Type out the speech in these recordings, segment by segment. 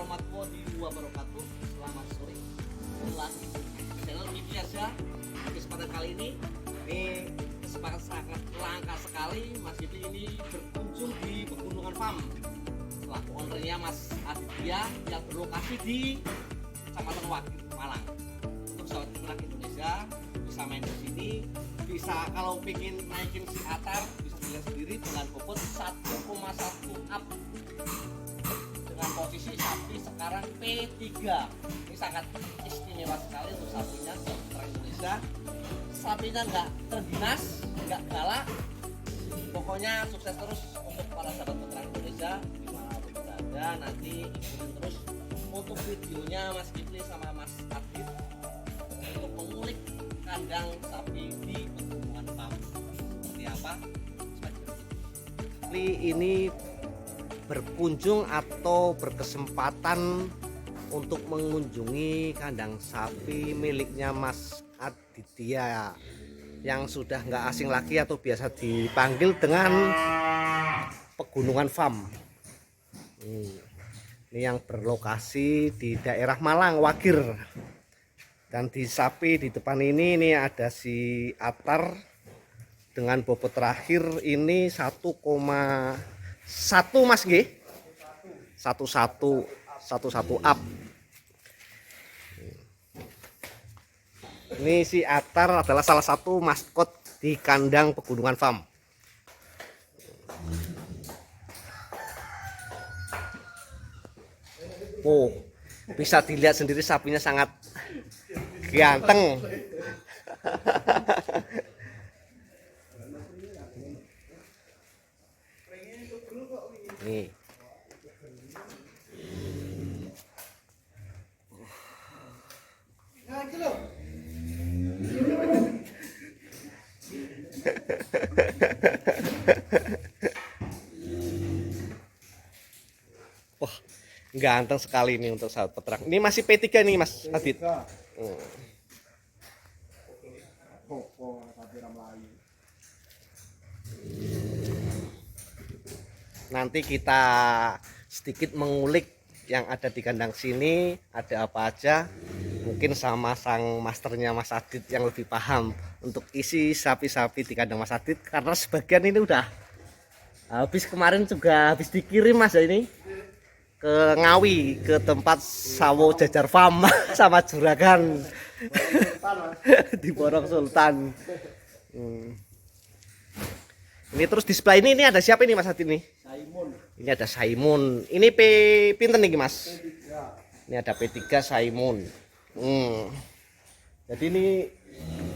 warahmatullahi wabarakatuh. Selamat sore. Lagi channel media ya. Kesempatan kali ini kesempatan sangat langka sekali. Mas Gipli ini berkunjung di Pegunungan Farm. Selaku ownernya Mas Aditya yang berlokasi di Kecamatan Wakil, Malang. Untuk sahabat peternak Indonesia bisa main di sini, bisa kalau pengen naikin si Atar bisa dilihat sendiri dengan bobot 1,1 up dengan posisi sapi sekarang P3. Ini sangat istimewa sekali untuk sapinya peternak Indonesia. Sapinya nggak terginas, nggak galak, pokoknya sukses terus untuk para sahabat peternak Indonesia dimanapun berada. Nanti ikutin terus untuk videonya Mas Gipli sama Mas Adit untuk mengulik kandang sapi di Pegunungan Farm seperti apa. Ini berkunjung atau berkesempatan untuk mengunjungi kandang sapi miliknya Mas Aditya yang sudah nggak asing lagi atau biasa dipanggil dengan Pegunungan Farm. Ini yang berlokasi di daerah Malang, Wagir. Dan di sapi di depan ini ada si Atar dengan bobot terakhir ini 1,1 Mas G. 11 up. Ini si Atar adalah salah satu maskot di kandang Pegunungan Farm. Oh, bisa dilihat sendiri sapinya sangat ganteng. Nih. Wah, ganteng sekali ini untuk sahabat peternak. Ini masih P3 nih Mas Adit. Nanti kita sedikit mengulik yang ada di kandang sini, ada apa aja. Mungkin sama sang masternya Mas Adit yang lebih paham untuk isi sapi-sapi di kandang Mas Adit, karena sebagian ini udah habis, kemarin juga habis dikirim Mas ini ke Ngawi, ke tempat Sawo Jajar Farm sama Juragan di Borong Sultan. Ini terus display ini ada siapa ini Mas Adit nih? Saimun. Ini ada Saimun. Ini P pinten nih Mas? Ini ada P3 Saimun. Jadi ini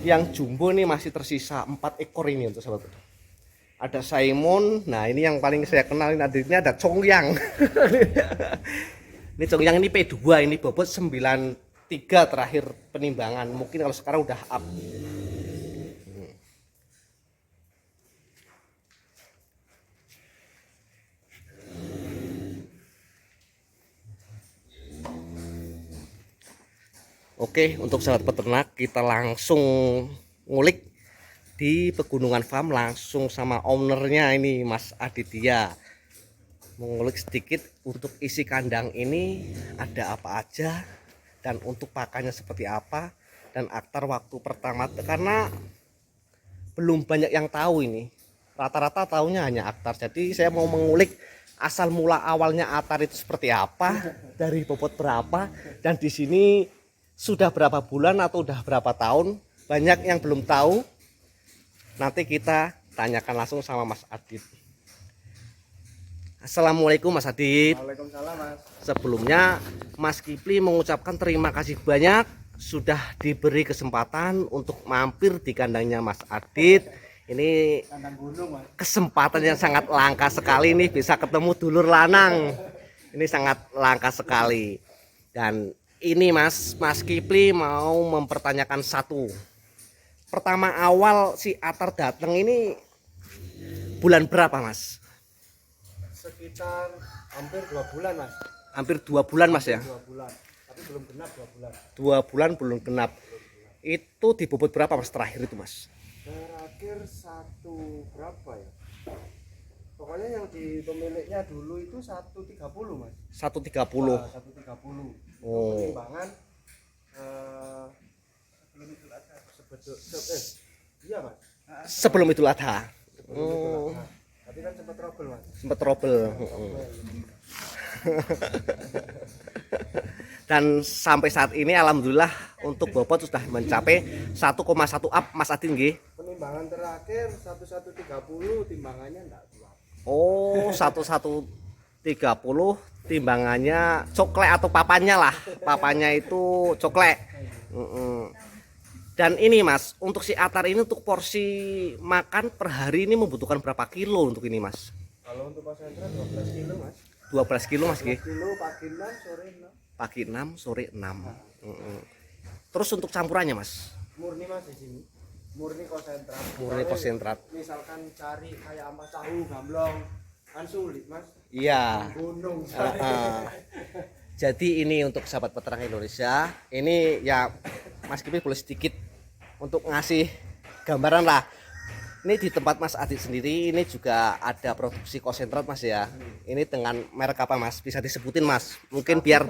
yang jumbo nih masih tersisa 4 ekor ini untuk sahabat. Ada Saimun. Nah, ini yang paling saya kenal ini ada Congyang. Ini Congyang ini P2, ini bobot 93 terakhir penimbangan. Mungkin kalau sekarang udah up. Oke, untuk sahabat peternak kita langsung ngulik di Pegunungan Farm langsung sama ownernya ini Mas Aditya. Mengulik sedikit untuk isi kandang ini ada apa aja dan untuk pakannya seperti apa dan aktar waktu pertama, karena belum banyak yang tahu ini. Rata-rata tahunya hanya aktar. Jadi saya mau mengulik asal mula awalnya aktar itu seperti apa, dari bobot berapa, dan di sini sudah berapa bulan atau udah berapa tahun. Banyak yang belum tahu. Nanti kita tanyakan langsung sama Mas Adit. Assalamualaikum Mas Adit. Waalaikumsalam Mas. Sebelumnya Mas Gipli mengucapkan terima kasih banyak sudah diberi kesempatan untuk mampir di kandangnya Mas Adit. Ini Kandang gunung Mas. kesempatan yang sangat langka sekali nih, bisa ketemu dulur lanang. Ini sangat langka sekali. Dan ini Mas Gipli mau mempertanyakan satu. Pertama awal si Atar datang ini bulan berapa Mas? Sekitar hampir 2 bulan Mas. Hampir 2 bulan Mas ya? 2 bulan. Tapi belum genap 2 bulan. 2 bulan belum genap. Itu di bobot berapa Mas terakhir itu Mas? Terakhir satu berapa ya? Pokoknya yang di pemiliknya dulu itu 130 mas. 130. 130. Oh. Penimbangan sebelum itu ada iya mas. Sebelum Idul Adha. Sebelum Idul Adha. Tapi kan sempat trouble mas. Sempat trouble. Dan sampai saat ini alhamdulillah untuk bobot sudah mencapai 1,1 up Mas Adit nggih. Penimbangan terakhir 1130, timbangannya enggak kuat. Oh, 1130 timbangannya coklek atau papanya lah. Papanya itu coklek. Dan ini Mas, untuk si atar ini untuk porsi makan per hari ini membutuhkan berapa kilo untuk ini Mas? Kalau untuk konsentrat 12 kilo mas. 12 kilo Mas nggih. 12 kilo pagi 6 sore 6. Pagi 6 sore 6. Terus untuk campurannya Mas? Murni mas di sini. Murni konsentrat. Murni konsentrat. Misalkan cari kayak ampas tahu gamblong kan sulit mas. Iya. Gunung. Jadi ini untuk sahabat peternak Indonesia, ini ya Mas Kipi boleh sedikit untuk ngasih gambaran lah. Ini di tempat Mas Adit sendiri ini juga ada produksi konsentrat Mas ya. Ini dengan merek apa Mas? Bisa disebutin Mas? Mungkin biar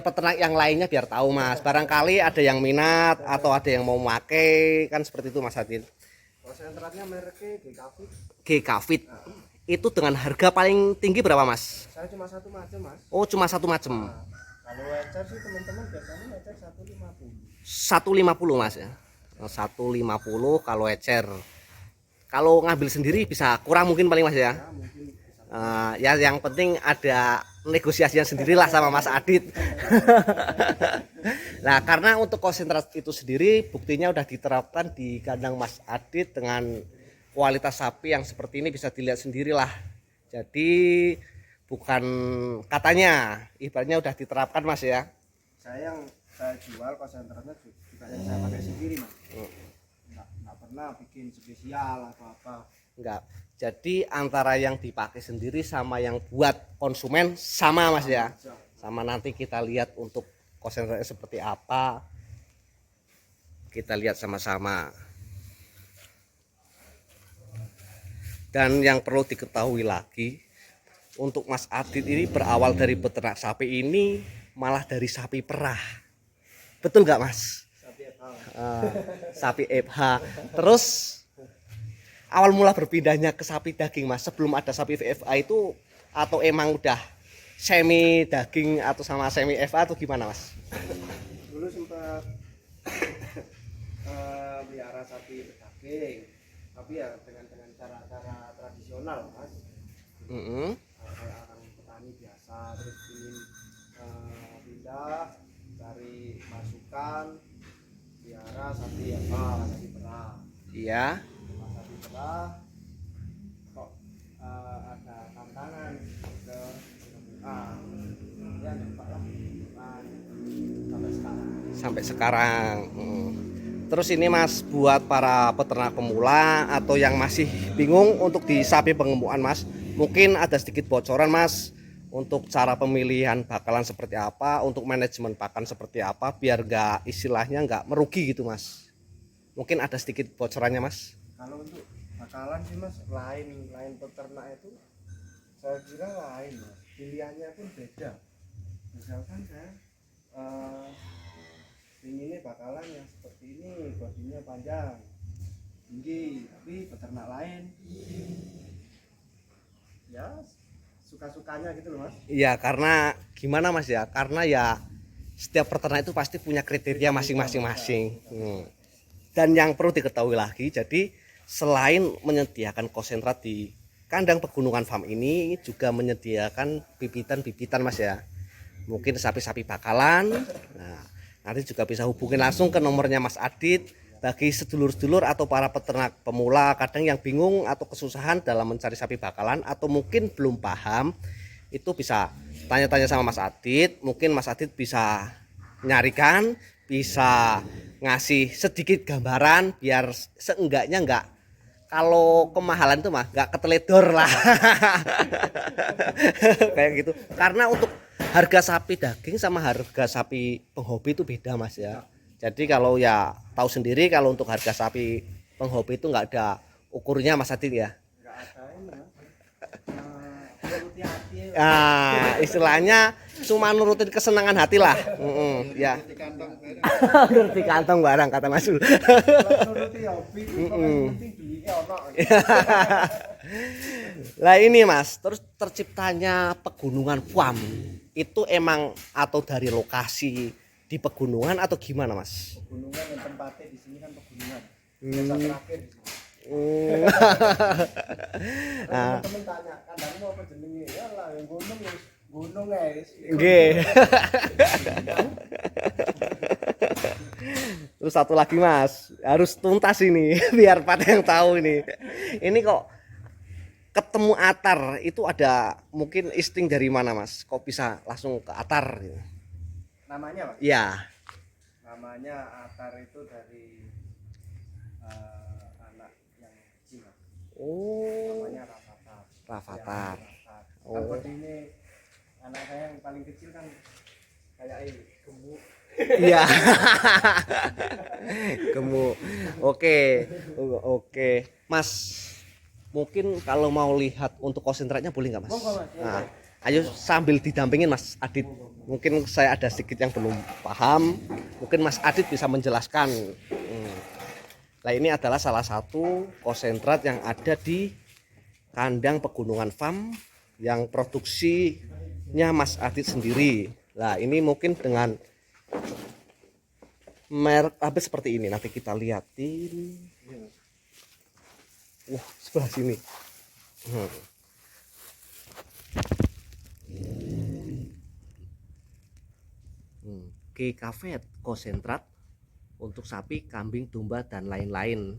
peternak yang lainnya biar tahu Mas. Barangkali ada yang minat atau ada yang mau pakai kan seperti itu Mas Adit. Konsentratnya mereknya GKFit. GKFit. Itu dengan harga paling tinggi berapa Mas? Saya cuma satu macam mas. Oh cuma satu macam. Nah, kalau ecer sih teman-teman biasanya ecer 150. 150 Mas ya. 150 kalau ecer. Kalau ngambil sendiri bisa kurang mungkin paling Mas ya. Ya mungkin bisa. Ya yang penting ada negosiasinya sendirilah sama Mas Adit. Nah karena untuk konsentrat itu sendiri buktinya udah diterapkan di kandang Mas Adit dengan kualitas sapi yang seperti ini bisa dilihat sendirilah. Jadi bukan katanya, ibaratnya udah diterapkan Mas ya. Saya yang saya jual konsentratnya juga yang saya pakai sendiri mas. Nggak pernah bikin spesial atau apa. Enggak. Jadi antara yang dipakai sendiri sama yang buat konsumen sama Mas ya. Sama nanti kita lihat untuk konsentratnya seperti apa. Kita lihat sama-sama. Dan yang perlu diketahui lagi, untuk Mas Adit ini berawal dari peternak sapi ini malah dari sapi perah. Betul nggak Mas? Sapi FH. Sapi FH. Terus awal mula berpindahnya ke sapi daging Mas, sebelum ada sapi FA itu atau emang udah semi daging atau sama semi FA atau gimana Mas? Dulu sempat pelihara sapi daging, tapi ya dengan cara-cara tradisional mas. Kayak orang petani biasa, terus ingin pindah cari masukan pelihara sapi apa, sapi perah. Iya. Sapi perah kok ada tantangan ke ya nyoba lah sampai sekarang. Sampai sekarang. Terus ini Mas buat para peternak pemula atau yang masih bingung untuk di sapi pengembuan Mas, mungkin ada sedikit bocoran Mas untuk cara pemilihan bakalan seperti apa, untuk manajemen pakan seperti apa, biar nggak istilahnya nggak merugi gitu Mas. Mungkin ada sedikit bocorannya Mas. Kalau untuk bakalan sih mas, lain peternak itu saya kira lain mas, pilihannya pun beda. Misalkan saya inginnya bakalan yang seperti ini, bodinya panjang tinggi, tapi peternak lain ya suka-sukanya gitu loh mas. Iya, karena gimana Mas ya, karena ya setiap peternak itu pasti punya kriteria masing-masing. Dan yang perlu diketahui lagi, jadi selain menyediakan konsentrat di kandang pegunungan farm ini juga menyediakan bibitan-bibitan Mas ya. Mungkin sapi-sapi bakalan. Nah, nanti juga bisa hubungin langsung ke nomornya Mas Adit bagi sedulur-sedulur atau para peternak pemula kadang yang bingung atau kesusahan dalam mencari sapi bakalan atau mungkin belum paham, itu bisa tanya-tanya sama Mas Adit. Mungkin Mas Adit bisa nyarikan, bisa ngasih sedikit gambaran biar seenggaknya enggak, kalau kemahalan itu mah nggak keteledor lah. Kayak gitu. Karena untuk harga sapi daging sama harga sapi penghobi itu beda Mas ya. Jadi kalau ya tahu sendiri kalau untuk harga sapi penghobi itu nggak ada ukurnya Mas Adit ya. Nggak ada ini mas. hati-hati. Istilahnya cuma nurutin kesenangan hati lah. Ya. Di kantong bareng. Nuruti kantong barang kata Mas Ul. Nuruti hobi, yang penting duitnya ono. Lah ini Mas, terus terciptanya pegunungan Fam itu emang atau dari lokasi di pegunungan atau gimana Mas? Pegunungan yang tempatnya di sini kan pegunungan. Desa terakhir di sini. Temen-temen tanya, kandangmu apa jenenge? Ya lah, yang gunung guys. Nggih. Terus satu lagi Mas, harus tuntas ini biar pada yang tahu ini. Ini kok ketemu Atar itu ada mungkin insting dari mana Mas? Kok bisa langsung ke Atar gitu? Namanya Pak? Iya. Namanya Atar itu dari anak yang kecil. Oh. Namanya Rafathar. Rafathar. Oh. Kan ini anak saya yang paling kecil kan kayak ini gemuk. Iya. Gemuk. Oke. Mas, mungkin kalau mau lihat untuk konsentratnya boleh nggak Mas? Nah, ayo sambil didampingin Mas Adit. Mungkin saya ada sedikit yang belum paham. Mungkin Mas Adit bisa menjelaskan. Nah ini adalah salah satu konsentrat yang ada di kandang Pegunungan Fam yang produksinya Mas Adit sendiri. Nah ini mungkin dengan merek apa seperti ini, nanti kita liatin. Sebelah sini. Kafet konsentrat untuk sapi, kambing, domba dan lain-lain.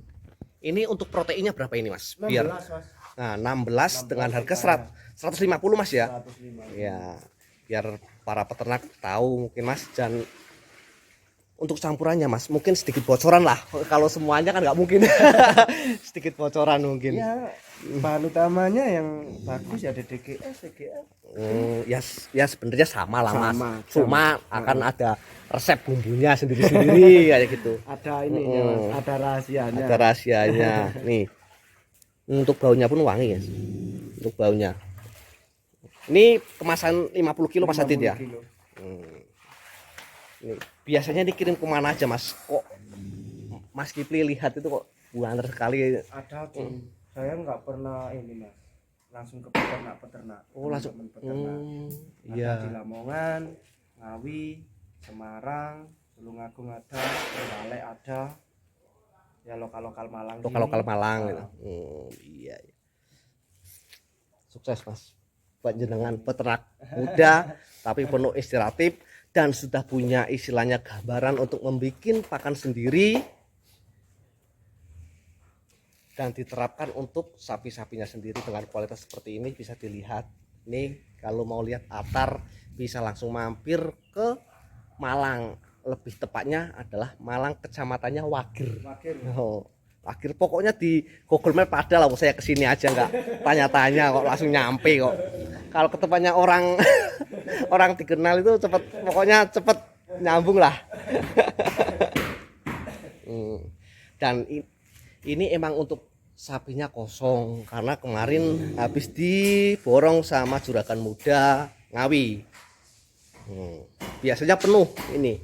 Ini untuk proteinnya berapa ini Mas? 16 Biar Mas. Nah, 16 dengan harga 150 Mas ya. 105. Ya, biar para peternak tahu mungkin Mas. Dan untuk campurannya Mas, mungkin sedikit bocoran lah. Kalau semuanya kan nggak mungkin. Sedikit bocoran mungkin. Ya, bahan utamanya yang bagus ya ada DGS, DGF. Ya sebenarnya sama lah Mas. Sama. Cuma akan ada resep bumbunya sendiri-sendiri kayak gitu. Ada ini ya Mas, ada rahasianya. Ada rahasianya. Nih. Untuk baunya pun wangi ya. Untuk baunya. Ini kemasan 50 kilo Mas Adit ya. Ini, biasanya dikirim kemana aja Mas? Kok Mas Kipli lihat itu kok banter sekali. Ada tuh. Saya nggak pernah ini Mas. Langsung ke peternak. Oh langsung. Iya. Di Lamongan, Ngawi, Semarang, Tulungagung ada, Trenggalek ada. Ya lokal Malang. Lokal Malang gitu. Iya. Sukses Mas. Buat jenengan peternak muda tapi penuh inspiratif dan sudah punya istilahnya gambaran untuk membuat pakan sendiri dan diterapkan untuk sapi-sapinya sendiri dengan kualitas seperti ini. Bisa dilihat nih, kalau mau lihat Atar bisa langsung mampir ke Malang, lebih tepatnya adalah Malang, kecamatannya Wagir. Wagir pokoknya di Google Map ada lah, saya kesini aja nggak tanya-tanya kok langsung nyampe kok. Kalau ketepatnya orang orang dikenal itu pokoknya cepet nyambung lah. Dan ini emang untuk sapinya kosong karena kemarin habis diborong sama juragan muda Ngawi. Biasanya penuh ini,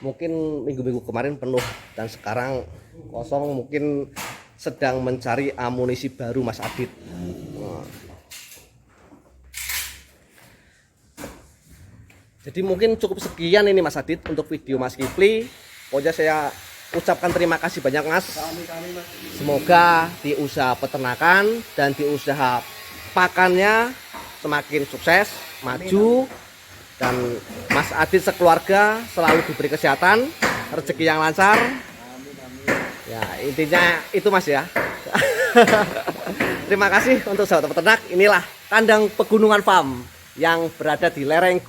mungkin minggu-minggu kemarin penuh dan sekarang kosong, mungkin sedang mencari amunisi baru Mas Adit. Jadi mungkin cukup sekian ini Mas Adit untuk video Mas Kipli. Pokoknya saya ucapkan terima kasih banyak Mas. Semoga di usaha peternakan dan di usaha pakannya semakin sukses, maju, dan Mas Adit sekeluarga selalu diberi kesehatan, rezeki yang lancar. Ya intinya itu Mas ya. Terima kasih untuk sahabat peternak. Inilah kandang Pegunungan Fam yang berada di lereng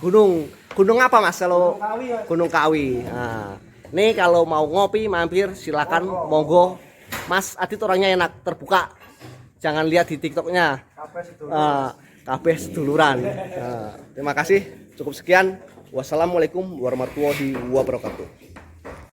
Gunung apa Mas? Kalau Gunung Kawi. Nah, nih kalau mau ngopi mampir silakan monggo. Mas Adit orangnya enak, terbuka. Jangan lihat di TikToknya. Kabeh seduluran. Terima kasih. Cukup sekian. Wassalamualaikum warahmatullahi wabarakatuh.